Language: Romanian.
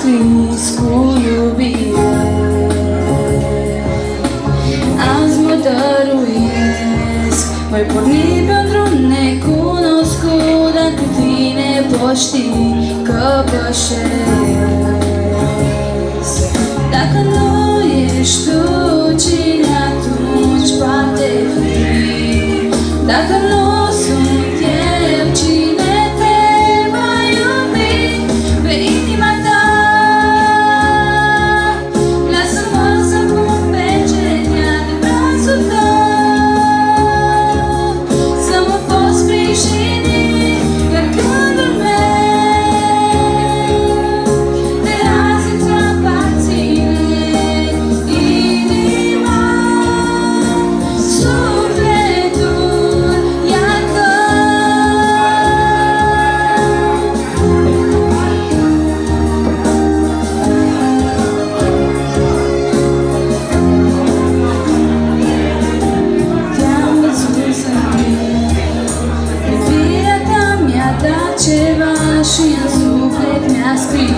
scris cu iubire. Azi mă dăruiesc, voi porni pe un drum necunoscut, dar cu tine poți ști că pășesc. Dacă nu ești tu, cine atunci poate fi? Dacă nu sunt eu, cine te va iubi? Pe inima ta, lasă-mă să pun pe genea de brațul tău, să mă poți sprijini în gândul meu. De azi îți aparține inima, sufletul e al Te-am văzut să iubirea ta mi-a dat ceva și în suflet mi-a scris